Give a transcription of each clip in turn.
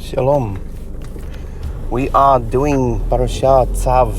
Shalom. We are doing Parashah Tzav,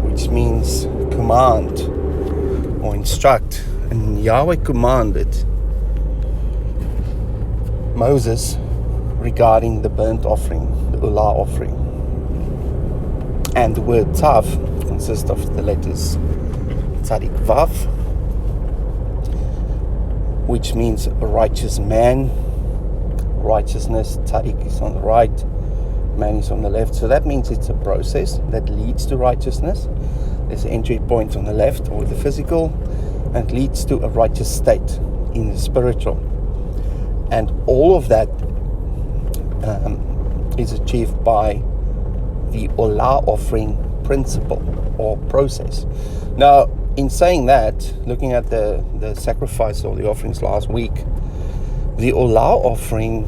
which means command or instruct. And Yahweh commanded Moses regarding the burnt offering, the Ulah offering. And the word Tzav consists of the letters Tzadik Vav, which means a righteous man. Righteousness, Tzadik is on the right, man is on the left. So that means it's a process that leads to righteousness. There's an entry point on the left, or the physical, and leads to a righteous state in the spiritual. And all of that is achieved by the Ulah offering principle or process. Now, in saying that, looking at the sacrifice or the offerings last week, the Ulah offering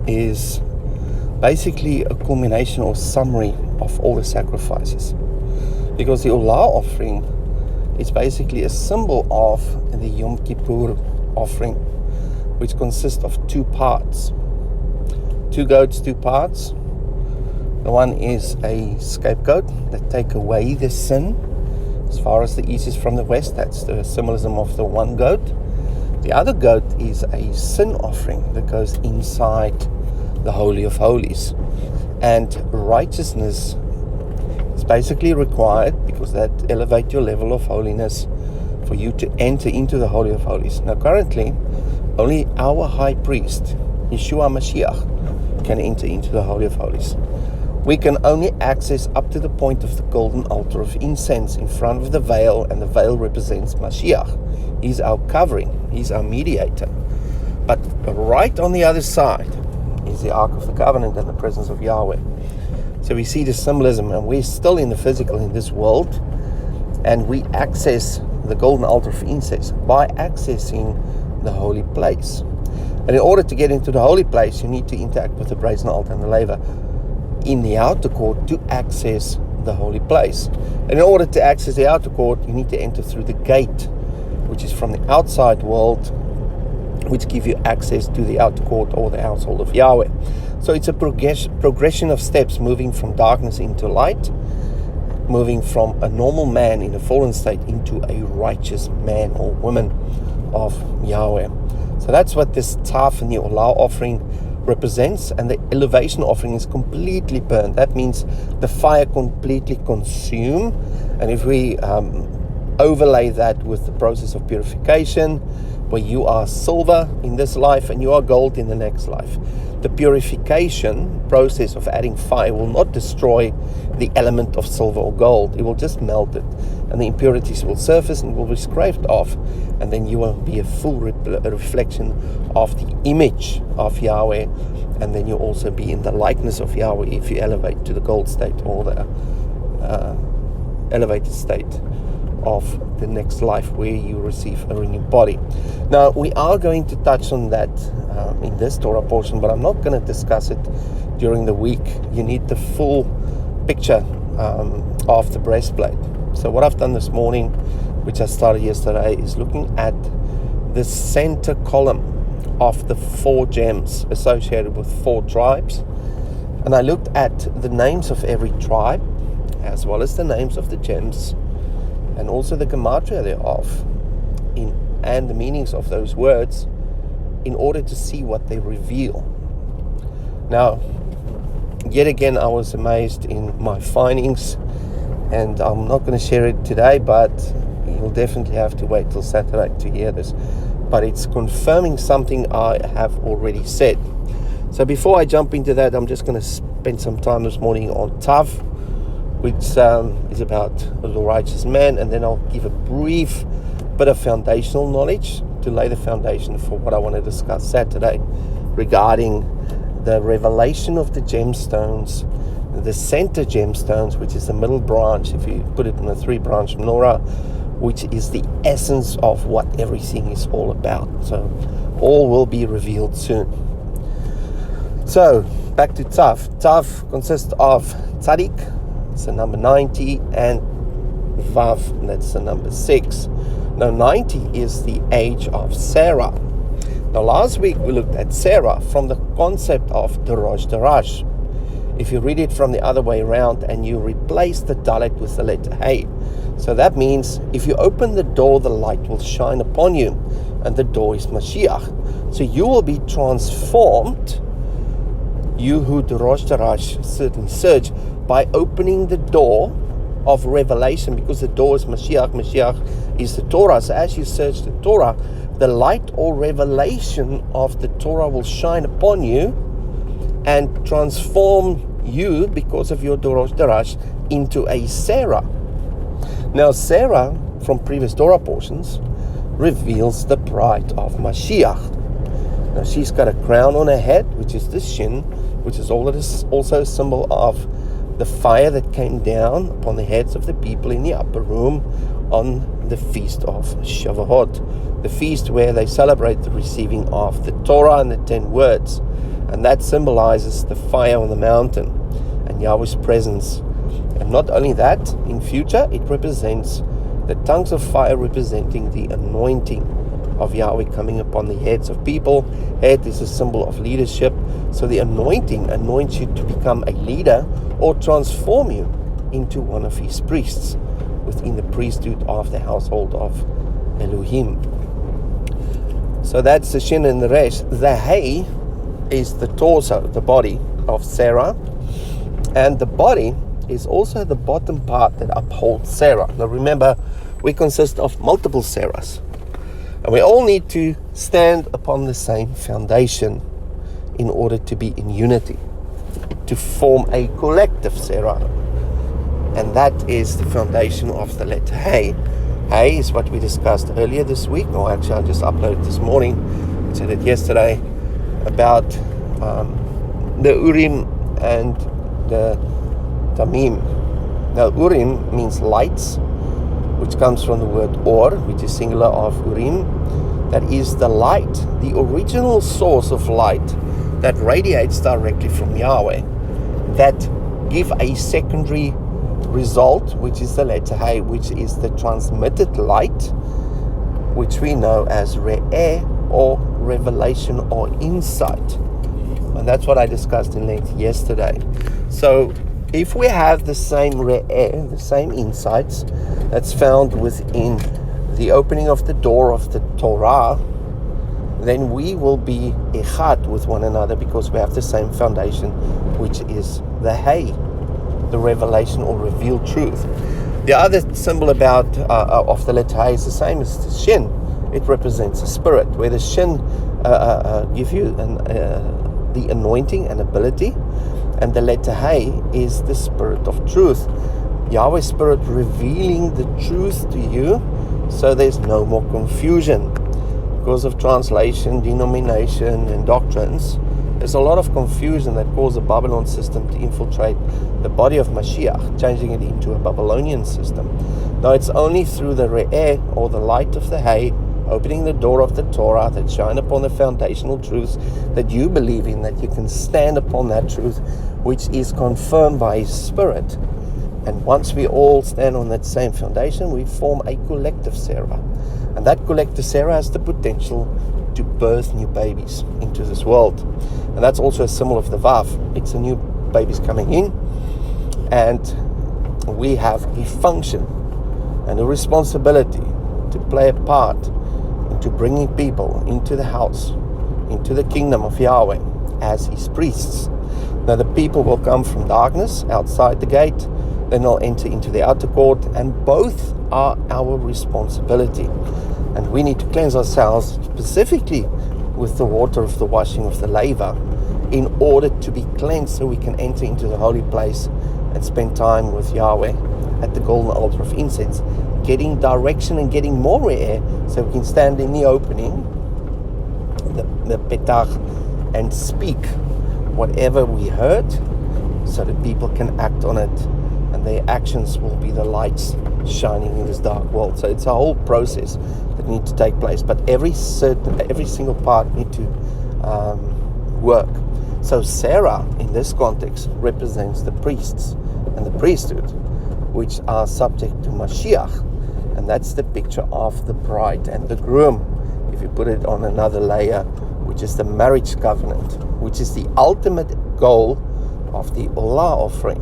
is basically a culmination or summary of all the sacrifices. Because the Ulah offering is basically a symbol of the Yom Kippur offering, which consists of two parts. 2 goats, 2 parts. The one is a scapegoat that take away the sin as far as the east is from the west. That's the symbolism of the one goat. The other goat is a sin offering that goes inside the Holy of Holies. And righteousness is basically required because that elevates your level of holiness for you to enter into the Holy of Holies. Now currently, only our high priest, Yeshua Mashiach, can enter into the Holy of Holies. We can only access up to the point of the golden altar of incense in front of the veil, and the veil represents Mashiach. He's our covering, he's our mediator. But right on the other side is the Ark of the Covenant and the presence of Yahweh. So we see the symbolism, and we're still in the physical in this world, and we access the golden altar of incense by accessing the holy place. And in order to get into the holy place, you need to interact with the brazen altar and the laver in the outer court to access the holy place. And in order to access the outer court, you need to enter through the gate, which is from the outside world, which give you access to the outer court or the household of Yahweh. So it's a progression of steps, moving from darkness into light, moving from a normal man in a fallen state into a righteous man or woman of Yahweh. So that's what this Tzav and the Ulah offering represents, and the elevation offering is completely burned. That means the fire completely consumed. And if we overlay that with the process of purification, where you are silver in this life and you are gold in the next life, the purification process of adding fire will not destroy the element of silver or gold. It will just melt it, and the impurities will surface and will be scraped off, and then you will be a full reflection of the image of Yahweh, and then you'll also be in the likeness of Yahweh if you elevate to the gold state or the elevated state of the next life, where you receive a renewed body. Now, we are going to touch on that in this Torah portion, but I'm not going to discuss it during the week. You need the full picture of the breastplate. So what I've done this morning, which I started yesterday, is looking at the center column of the 4 gems associated with 4 tribes. And I looked at the names of every tribe, as well as the names of the gems, and also the gematria thereof, and the meanings of those words, in order to see what they reveal. Now, yet again, I was amazed in my findings, and I'm not going to share it today, but you'll definitely have to wait till Saturday to hear this. But it's confirming something I have already said. So before I jump into that, I'm just going to spend some time this morning on Tzav, which is about the righteous man, and then I'll give a brief bit of foundational knowledge to lay the foundation for what I want to discuss Saturday regarding the revelation of the gemstones, the center gemstones, which is the middle branch, if you put it in a 3-branch menorah, which is the essence of what everything is all about. So all will be revealed soon. So back to Tzav. Tzav consists of Tzadik, it's the number 90, and Vav, that's the number 6. Now 90 is the age of Sarah. Now, last week we looked at Sarah from the concept of Darash Darash. If you read it from the other way around and you replace the Dalet with the letter Hey, so that means if you open the door, the light will shine upon you, and the door is Mashiach. So you will be transformed, you who Darash Darash certainly search, by opening the door of revelation, because the door is Mashiach. Mashiach is the Torah. So as you search the Torah, the light or revelation of the Torah will shine upon you and transform you, because of your Darash Darash, into a Sarah. Now, Sarah, from previous Torah portions, reveals the bride of Mashiach. Now, she's got a crown on her head, which is the Shin, which is also a symbol of the fire that came down upon the heads of the people in the upper room on the feast of Shavuot, the feast where they celebrate the receiving of the Torah and the 10 words. And that symbolizes the fire on the mountain and Yahweh's presence. And not only that, in future it represents the tongues of fire, representing the anointing of Yahweh coming upon the heads of people. Head is a symbol of leadership. So the anointing anoints you to become a leader or transform you into one of his priests within the priesthood of the household of Elohim. So that's the Shin and the Resh. The Hey is the torso, the body of Sarah, and the body is also the bottom part that upholds Sarah. Now remember, we consist of multiple Sarahs, and we all need to stand upon the same foundation in order to be in unity, to form a collective Sarah. And that is the foundation of the letter Hey. Hey is what we discussed earlier this week, or actually I just uploaded this morning, I said it yesterday, about the Urim and the Tamim. Now Urim means lights, which comes from the word Or, which is singular of Urim. That is the light, the original source of light that radiates directly from Yahweh, that give a secondary result, which is the letter Hey, which is the transmitted light, which we know as Re'eh, or revelation or insight. And that's what I discussed in length yesterday. So if we have the same Re'eh, the same insights that's found within the opening of the door of the Torah, then we will be echad with one another, because we have the same foundation, which is the Hey, the revelation or revealed truth. The other symbol about of the letter Hey is the same as the Shin. It represents a spirit, where the Shin give you the anointing and ability, and the letter Hey is the spirit of truth. Yahweh's spirit revealing the truth to you, so there's no more confusion. Because of translation, denomination, and doctrines, there's a lot of confusion that caused the Babylon system to infiltrate the body of Mashiach, changing it into a Babylonian system. Now it's only through the Re'eh, or the light of the Hey, opening the door of the Torah that shine upon the foundational truths that you believe in, that you can stand upon that truth, which is confirmed by His Spirit. And once we all stand on that same foundation, we form a collective Sarah. And that collective Sarah has the potential to birth new babies into this world. And that's also a symbol of the Vav. It's a new babies coming in, and we have a function and a responsibility to play a part into bringing people into the house, into the kingdom of Yahweh as His priests. Now the people will come from darkness outside the gate, then they'll enter into the outer court, and both are our responsibility. And we need to cleanse ourselves specifically with the water of the washing of the laver, in order to be cleansed, so we can enter into the holy place and spend time with Yahweh at the golden altar of incense, getting direction and getting more air, so we can stand in the opening, the petach, and speak whatever we heard, so that people can act on it, and their actions will be the lights shining in this dark world. So it's a whole process that needs to take place, but every single part need to work. So Sarah, in this context, represents the priests and the priesthood, which are subject to Mashiach, and that's the picture of the bride and the groom. If you put it on another layer which is the marriage covenant, which is the ultimate goal of the Olah offering.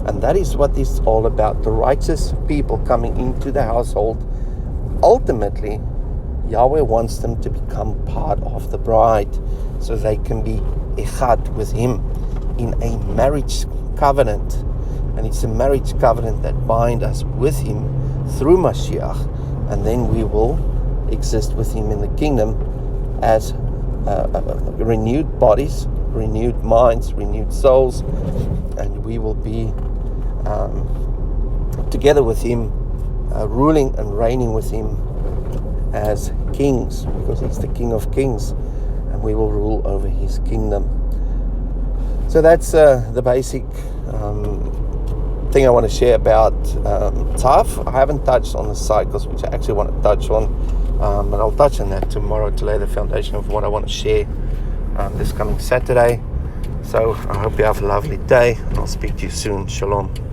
And that is what it's all about, the righteous people coming into the household. Ultimately, Yahweh wants them to become part of the bride, so they can be echad with Him in a marriage covenant. And it's a marriage covenant that binds us with Him through Mashiach, and then we will exist with Him in the kingdom as renewed bodies, renewed minds, renewed souls, and we will be together with Him, ruling and reigning with Him as kings, because He's the King of Kings, and we will rule over His kingdom. So that's the basic thing I want to share about Tzav. I haven't touched on the cycles, which I actually want to touch on, but I'll touch on that tomorrow to lay the foundation of what I want to share this coming Saturday. So I hope you have a lovely day, and I'll speak to you soon. Shalom.